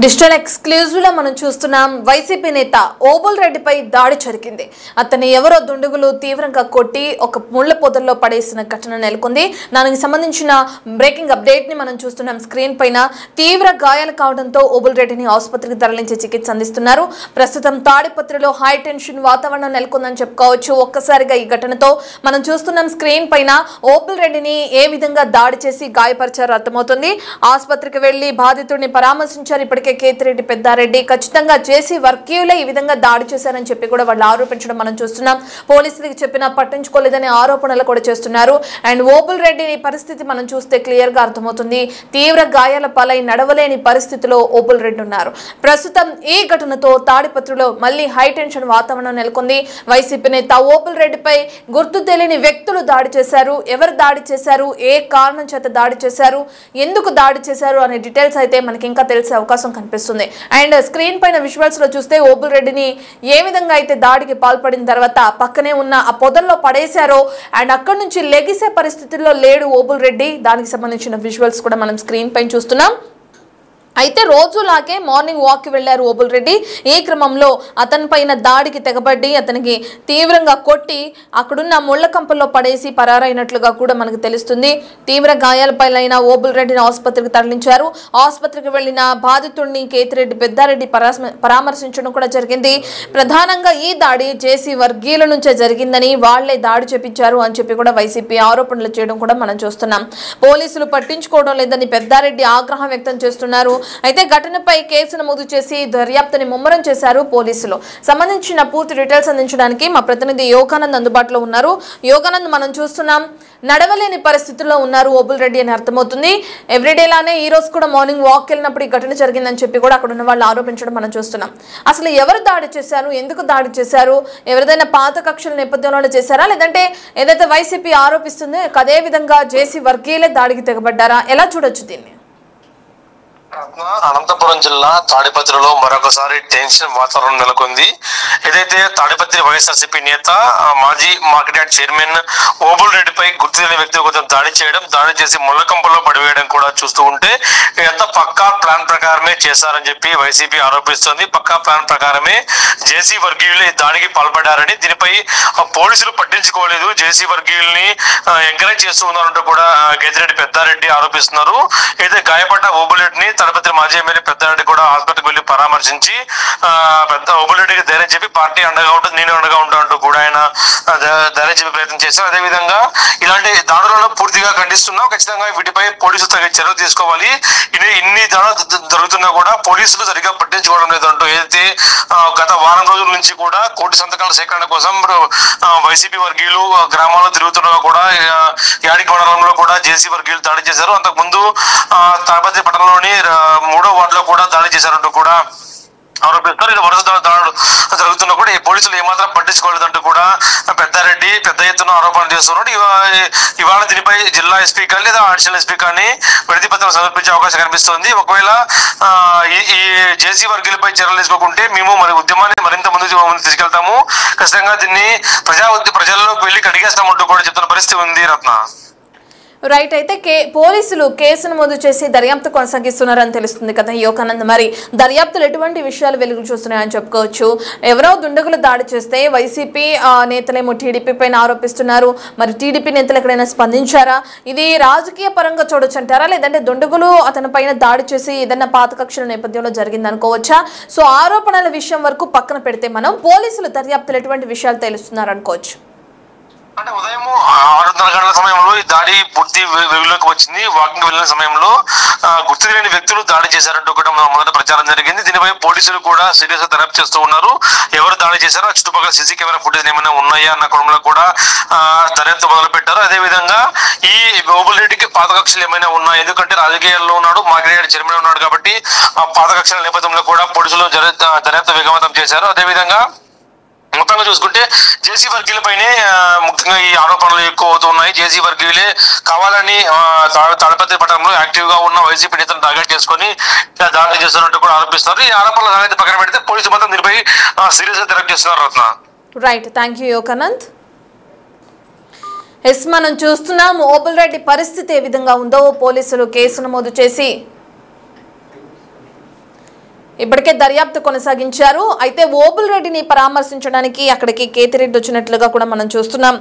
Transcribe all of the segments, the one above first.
Digital exclusive లో మనం చూస్తున్నాం వైసీపీ నేత ఓబుల్ రెడ్డిపై దాడి జరిగింది. అతన్ని ఎవరో దుండగులు తీవ్రంగా కొట్టి ఒక ముళ్ళ పొదల్లో పడేసిన ఘటన నెలకొంది. దానికి సంబంధించిన బ్రేకింగ్ అప్డేట్ ని మనం చూస్తున్నాం స్క్రీన్ పైన. తీవ్ర గాయాలు కావడంతో ఓబుల్ రెడ్డిని ఆసుపత్రికి తరలించి చికిత్స అందిస్తున్నారు. ప్రస్తుతం తాడిపత్రిలో హై టెన్షన్ వాతావరణం నెలకొందని చెప్పుకోవచ్చు. ఒక్కసారిగా ఈ ఘటనతో మనం చూస్తున్నాం స్క్రీన్ పైన ఓబుల్ రెడ్డిని ఏ విధంగా దాడి చేసి గాయపరిచారో అర్థమవుతుంది. ఆసుపత్రికి వెళ్లి బాధితుడిని పరామర్శించారు. ఇప్పటికే కేతిరెడ్డి పెద్దారెడ్డి ఖచ్చితంగా జేసీ వర్గీయులే ఈ విధంగా దాడి చేశారని చెప్పి కూడా వాళ్ళు ఆరోపించడం మనం చూస్తున్నాం. పోలీసులకు చెప్పినా పట్టించుకోలేదనే ఆరోపణలు కూడా చేస్తున్నారు. అండ్ ఓబుల్ రెడ్డి పరిస్థితి మనం చూస్తే క్లియర్ గా అర్థమవుతుంది. తీవ్ర గాయాల పాలై నడవలేని పరిస్థితిలో ఓబుల్ రెడ్డి ఉన్నారు. ప్రస్తుతం ఈ ఘటనతో తాడిపత్రిలో మళ్ళీ హై టెన్షన్ వాతావరణం నెలకొంది. వైసీపీ నేత ఓబుల్ రెడ్డిపై గుర్తు తెలియని వ్యక్తులు దాడి చేశారు. ఎవరు దాడి చేశారు, ఏ కారణం చేత దాడి చేశారు, ఎందుకు దాడి చేశారు అనే డీటెయిల్స్ అయితే మనకి ఇంకా తెలిసే అవకాశం కనిపిస్తుంది. అండ్ స్క్రీన్ పైన విజువల్స్ లో చూస్తే ఓబుల్ రెడ్డిని ఏ విధంగా అయితే దాడికి పాల్పడిన తర్వాత పక్కనే ఉన్న ఆ పొదల్లో పడేశారో అండ్ అక్కడి నుంచి లెగిసే పరిస్థితుల్లో లేడు ఓబుల్ రెడ్డి. దానికి సంబంధించిన విజువల్స్ కూడా మనం స్క్రీన్ పైన చూస్తున్నాం. అయితే రోజులాగే మార్నింగ్ వాక్కి వెళ్లారు ఓబుల్ రెడ్డి. ఈ క్రమంలో అతని పైన దాడికి తెగబడి అతనికి తీవ్రంగా కొట్టి అక్కడున్న ముళ్ల కంపల్లో పడేసి పరారైనట్లుగా కూడా మనకు తెలుస్తుంది. తీవ్ర గాయాలపైన ఓబుల్ రెడ్డిని ఆసుపత్రికి తరలించారు. ఆసుపత్రికి వెళ్లిన బాధితుడిని కేతిరెడ్డి పెద్దారెడ్డి పరామర్శించడం కూడా జరిగింది. ప్రధానంగా ఈ దాడి జేసీ వర్గీయుల నుంచే జరిగిందని, వాళ్లే దాడి చేపించారు అని చెప్పి కూడా వైసీపీ ఆరోపణలు చేయడం కూడా మనం చూస్తున్నాం. పోలీసులు పట్టించుకోవడం లేదని పెద్దారెడ్డి ఆగ్రహం వ్యక్తం చేస్తున్నారు. అయితే ఘటనపై కేసు నమోదు చేసి దర్యాప్తుని ముమ్మరం చేశారు పోలీసులు. సంబంధించిన పూర్తి డీటెయిల్స్ అందించడానికి మా ప్రతినిధి యోగానంద్ అందుబాటులో ఉన్నారు. యోగానంద్, మనం చూస్తున్నాం నడవలేని పరిస్థితుల్లో ఉన్నారు ఓబుల్ రెడ్డి అని అర్థమవుతుంది. ఎవ్రీడేలానే ఈ రోజు కూడా మార్నింగ్ వాక్ వెళ్ళినప్పుడు ఈ ఘటన జరిగిందని చెప్పి కూడా అక్కడ ఉన్న వాళ్ళు ఆరోపించడం మనం చూస్తున్నాం. అసలు ఎవరు దాడి చేశారు, ఎందుకు దాడి చేశారు, ఎవరిదైనా పాత కక్షల నేపథ్యంలోనే చేశారా, లేదంటే ఏదైతే వైసీపీ ఆరోపిస్తుందో అదే విధంగా జేసీ వర్గీయులే దాడికి తెగబడ్డారా, ఎలా చూడొచ్చు దీన్ని? అనంతపురం జిల్లా తాడిపత్రిలో మరొకసారి టెన్షన్ వాతావరణం నెలకొంది. ఏదైతే తాడిపత్రి వైఎస్ఆర్సీపీ నేత మాజీ మార్కెట్ యార్డ్ చైర్మన్ ఓబుల్ రెడ్డిపై గుర్తు తెలియని వ్యక్తులు కొంచెం దాడి చేసి ముళ్ళకంపల్లో పడివేయడం కూడా చూస్తూ ఉంటే ఇదంతా పక్కా ప్లాన్ ప్రకారమే చేశారని చెప్పి వైసీపీ ఆరోపిస్తోంది. పక్కా ప్లాన్ ప్రకారమే జేసీ వర్గీయులు ఈ దాడికి పాల్పడ్డారని, దీనిపై పోలీసులు పట్టించుకోలేదు, జేసీ వర్గీయుల్ని ఎంకరేజ్ చేస్తూ ఉన్నారంటూ కూడా కేతిరెడ్డి పెద్దారెడ్డి ఆరోపిస్తున్నారు. అయితే గాయపడ్డ ఓబుల్ రెడ్డిని తాడిపత్రి మాజీ ఎమ్మెల్యే పెద్దారెడ్డి కూడా ఆసుపత్రికి వెళ్లి పరామర్శించి ఓబుల్ రెడ్డికి ధైర్యం చెప్పి పార్టీ అండగా ఉంటుంది, నేను అండగా ఉంటా అంటూ కూడా ఆయన ధైర్యం చెప్పే ప్రయత్నం చేశారు. అదేవిధంగా ఇలాంటి దాడులను పూర్తిగా ఖండిస్తున్నాం. ఖచ్చితంగా వీటిపై పోలీసులు తగిన చర్యలు తీసుకోవాలి. ఇన్ని దాడులు జరుగుతున్నా కూడా పోలీసులు సరిగ్గా పట్టించుకోవడం లేదంటూ ఏదైతే గత వారం రోజుల నుంచి కూడా కోటి సంతకాల సేకరణ కోసం వైసీపీ వర్గీయులు గ్రామాల్లో తిరుగుతున్నా కూడా యాడికి మండలంలో కూడా జేసీ వర్గీయులు దాడి చేశారు. అంతకుముందు తాడిపత్రి పట్టణంలోని 3వ వార్డులో కూడా దాడి చేశారంటూ కూడా ఆరోపిస్తారు. ఇది వరుస దాడులు జరుగుతున్నా కూడా ఈ పోలీసులు ఏమాత్రం పట్టించుకోలేదంటూ కూడా పెద్దారెడ్డి పెద్ద ఎత్తున ఆరోపణలు చేస్తున్నారు. ఇవాళ దీనిపై జిల్లా ఎస్పీ కానీ లేదా అడిషనల్ ఎస్పీ కానీ వినతి పత్రం సమర్పించే అవకాశం కనిపిస్తుంది. ఒకవేళ ఈ జేసీ వర్గీయులపై చర్యలు తీసుకోకుంటే మేము ఉద్యమాన్ని మరింత ముందుకు తీసుకెళ్తాము, ఖచ్చితంగా దీన్ని ప్రజల్లోకి వెళ్ళి కడిగేస్తామంటూ కూడా చెప్తున్న పరిస్థితి ఉంది. రత్న రైట్. అయితే పోలీసులు కేసు నమోదు చేసి దర్యాప్తు కొనసాగిస్తున్నారని తెలుస్తుంది కదా యోగానంద్. మరి దర్యాప్తులు ఎటువంటి విషయాలు వెలుగు చూస్తున్నాయని చెప్పుకోవచ్చు? ఎవరో దుండగులు దాడి చేస్తే వైసీపీ నేతలేమో టీడీపీ పైన ఆరోపిస్తున్నారు. మరి టీడీపీ నేతలు ఎక్కడైనా స్పందించారా? ఇది రాజకీయ పరంగా చూడొచ్చు అంటారా, లేదంటే దుండగులు అతని పైన దాడి చేసి ఏదైనా పాత కక్షల నేపథ్యంలో జరిగింది అనుకోవచ్చా? సో ఆరోపణల విషయం వరకు పక్కన పెడితే మనం పోలీసులు దర్యాప్తులు ఎటువంటి విషయాలు తెలుస్తున్నారు అనుకోవచ్చు? అంటే ఉదయం 6:30 గంటల సమయంలో ఈ దాడి పూర్తి వెలుగులోకి వచ్చింది. వాకింగ్ వెళ్ళిన సమయంలో గుర్తు తెలియని వ్యక్తులు దాడి చేశారంటూ కూడా మొదట ప్రచారం జరిగింది. దీనిపై పోలీసులు కూడా సీరియస్ గా దర్యాప్తు చేస్తూ ఉన్నారు. ఎవరు దాడి చేశారో, చుట్టుపక్కల సీసీ కెమెరా ఫుటేజ్ ఏమైనా ఉన్నాయా అన్న కోణంలో కూడా దర్యాప్తు మొదలు పెట్టారు. అదేవిధంగా ఈ ఓబుల్ రెడ్డికి పాత కక్షలు ఏమైనా ఉన్నాయి, ఎందుకంటే రాజకీయాల్లో ఉన్నాడు, మార్కెట్ యార్డ్ చైర్మన్ ఉన్నాడు కాబట్టి ఆ పాత కక్షల నేపథ్యంలో కూడా పోలీసులు దర్యాప్తు వేగవంతం చేశారు. అదేవిధంగా మొత్తంగా చూసుకుంటే జేసీ వర్గీయులపైనే ముఖ్యంగా ఈ ఆరోపణలు ఎక్కువ అవుతున్నాయి. జేసీ వర్గీయులే కావాలని తాడిపత్రి పట్టణంలో యాక్టివ్ గా ఉన్న వైసీపీ నేతలను టార్గెట్ చేసుకుని దాడి చేస్తున్నట్టు కూడా ఆరోపిస్తున్నారు. ఈ ఆరోపణలు పక్కన పెడితే పోలీసులు మాత్రం దీనిపై సీరియస్ గా దర్యాప్తు చేస్తున్నారు. రత్న రైట్, థ్యాంక్ యూ యోగానంద్. మనం చూస్తున్నాం ఓబుల్ రెడ్డి పరిస్థితి ఏ విధంగా ఉందో. పోలీసులు కేసు నమోదు చేసి ఇప్పటికే దర్యాప్తు కొనసాగించారు. అయితే ఓబుల్ రెడ్డిని పరామర్శించడానికి అక్కడికి కేతిరెడ్డి వచ్చినట్లుగా కూడా మనం చూస్తున్నాం.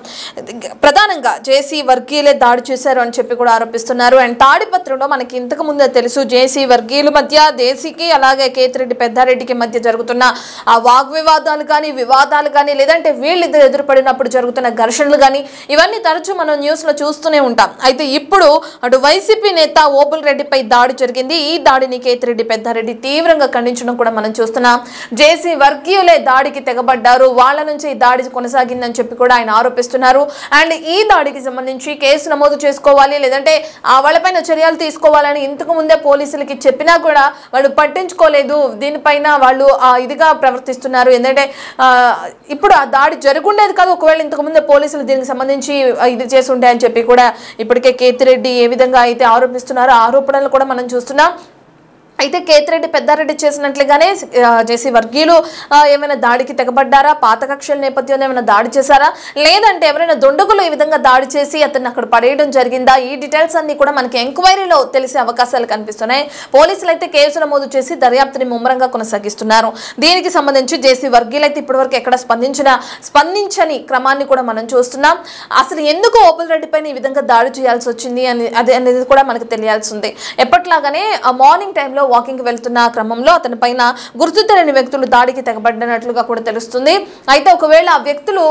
ప్రధానంగా జేసీ వర్గీయులే దాడి చేశారు అని చెప్పి కూడా ఆరోపిస్తున్నారు. అండ్ తాడిపత్రిలో మనకి ఇంతకు ముందే తెలుసు జేసీ వర్గీయుల మధ్య దేశీకి అలాగే కేతిరెడ్డి పెద్దారెడ్డికి మధ్య జరుగుతున్న ఆ వాగ్వివాదాలు కానీ వివాదాలు కానీ లేదంటే వీళ్ళిద్దరు ఎదురుపడినప్పుడు జరుగుతున్న ఘర్షణలు కానీ ఇవన్నీ తరచూ మనం న్యూస్ లో చూస్తూనే ఉంటాం. అయితే ఇప్పుడు అటు వైసీపీ నేత ఓబుల్ రెడ్డిపై దాడి జరిగింది. ఈ దాడిని కేతిరెడ్డి పెద్దారెడ్డి తీవ్రంగా ఖండించడం కూడా మనం చూస్తున్నాం. జేసీ వర్గీయులే దాడికి తెగబడ్డారు, వాళ్ళ నుంచి ఈ దాడి కొనసాగిందని చెప్పి కూడా ఆయన ఆరోపిస్తున్నారు. అండ్ ఈ దాడికి సంబంధించి కేసు నమోదు చేసుకోవాలి లేదంటే వాళ్ళపైన చర్యలు తీసుకోవాలని ఇంతకు ముందే పోలీసులకి చెప్పినా కూడా వాళ్ళు పట్టించుకోలేదు. దీనిపైన వాళ్ళు ఇదిగా ప్రవర్తిస్తున్నారు. ఎందుకంటే ఇప్పుడు ఆ దాడి జరుగుండేది కాదు, ఒకవేళ ఇంతకు ముందే పోలీసులు దీనికి సంబంధించి ఇది చేసి ఉంటాయని చెప్పి కూడా ఇప్పటికే కేతిరెడ్డి ఏ విధంగా అయితే ఆరోపిస్తున్నారో ఆరోపణలు కూడా మనం చూస్తున్నాం. అయితే కేతిరెడ్డి పెద్దారెడ్డి చేసినట్లుగానే జేసీ వర్గీయులు ఏమైనా దాడికి తెగబడ్డారా, పాత కక్షల నేపథ్యంలో ఏమైనా దాడి చేశారా, లేదంటే ఎవరైనా దుండగులు ఈ విధంగా దాడి చేసి అతన్ని అక్కడ పడేయడం జరిగిందా, ఈ డీటెయిల్స్ అన్ని కూడా మనకి ఎంక్వైరీలో తెలిసే అవకాశాలు కనిపిస్తున్నాయి. పోలీసులు అయితే కేసు నమోదు చేసి దర్యాప్తుని ముమ్మరంగా కొనసాగిస్తున్నారు. దీనికి సంబంధించి జేసీ వర్గీయులు అయితే ఇప్పటివరకు ఎక్కడ స్పందించని క్రమాన్ని కూడా మనం చూస్తున్నాం. అసలు ఎందుకు ఓబుల్ రెడ్డి పైన ఈ విధంగా దాడి చేయాల్సి వచ్చింది అనేది కూడా మనకు తెలియాల్సి ఉంది. ఎప్పట్లాగానే మార్నింగ్ టైంలో వాకింగ్ వెళ్తున్న క్రమంలో అతని పైన గుర్తు తెలియని వ్యక్తులు దాడికి తెగబడినట్లుగా కూడా తెలుస్తుంది. అయితే ఒకవేళ ఆ వ్యక్తులు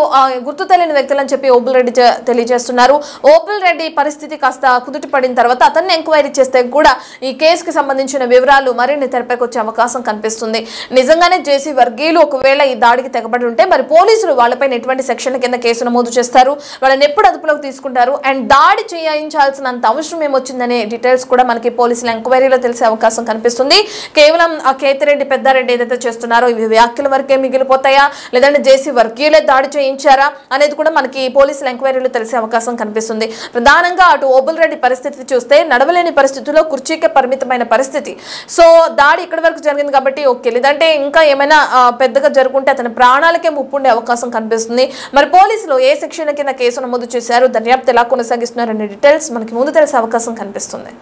గుర్తు తెలియని వ్యక్తులు అని చెప్పి ఓబుల్ రెడ్డి తెలియజేస్తున్నారు. ఓబుల్ రెడ్డి పరిస్థితి కాస్త కుదుట పడిన తర్వాత అతన్ని ఎంక్వైరీ చేస్తే కూడా ఈ కేసుకి సంబంధించిన వివరాలు మరిన్ని తెరపైకి వచ్చే అవకాశం కనిపిస్తుంది. నిజంగానే జేసీ వర్గీయులు ఒకవేళ ఈ దాడికి తెగబడి ఉంటే మరి పోలీసులు వాళ్ళపైన ఎటువంటి సెక్షన్ల కింద కేసు నమోదు చేస్తారు, వాళ్ళని ఎప్పుడు అదుపులోకి తీసుకుంటారు, అండ్ దాడి చేయించాల్సినంత అవసరం ఏమొచ్చిందనే డీటెయిల్స్ కూడా మనకి పోలీసుల ఎంక్వైరీలో తెలిసే అవకాశం కనిపిస్తుంది. కేవలం ఆ కేతిరెడ్డి పెద్దారెడ్డి ఏదైతే చేస్తున్నారో ఇవి వ్యాఖ్యల వరకే మిగిలిపోతాయా లేదంటే జేసీ వర్గీయులే దాడి చేయించారా అనేది కూడా మనకి పోలీసుల ఎంక్వైరీలో తెలిసే అవకాశం కనిపిస్తుంది. ప్రధానంగా అటు ఓబుల్ రెడ్డి పరిస్థితి చూస్తే నడవలేని పరిస్థితుల్లో కుర్చీకే పరిమితమైన పరిస్థితి. సో దాడి ఇక్కడి వరకు జరిగింది కాబట్టి ఓకే, లేదంటే ఇంకా ఏమైనా పెద్దగా జరుగుంటే అతని ప్రాణాలకే ముప్పు ఉండే అవకాశం కనిపిస్తుంది. మరి పోలీసులు ఏ సెక్షన్ల కింద కేసు నమోదు చేశారు, దర్యాప్తు ఎలా కొనసాగిస్తున్నారు అనే డీటెయిల్స్ మనకి ముందు తెలిసే అవకాశం కనిపిస్తుంది.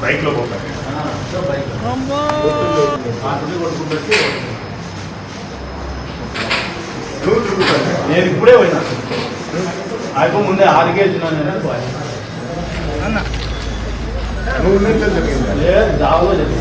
బైక్ లో నేను ఇప్పుడే పోయినా అయిపో ముందే 6 కేజీలు లేదు జాబ్ లో చెప్పి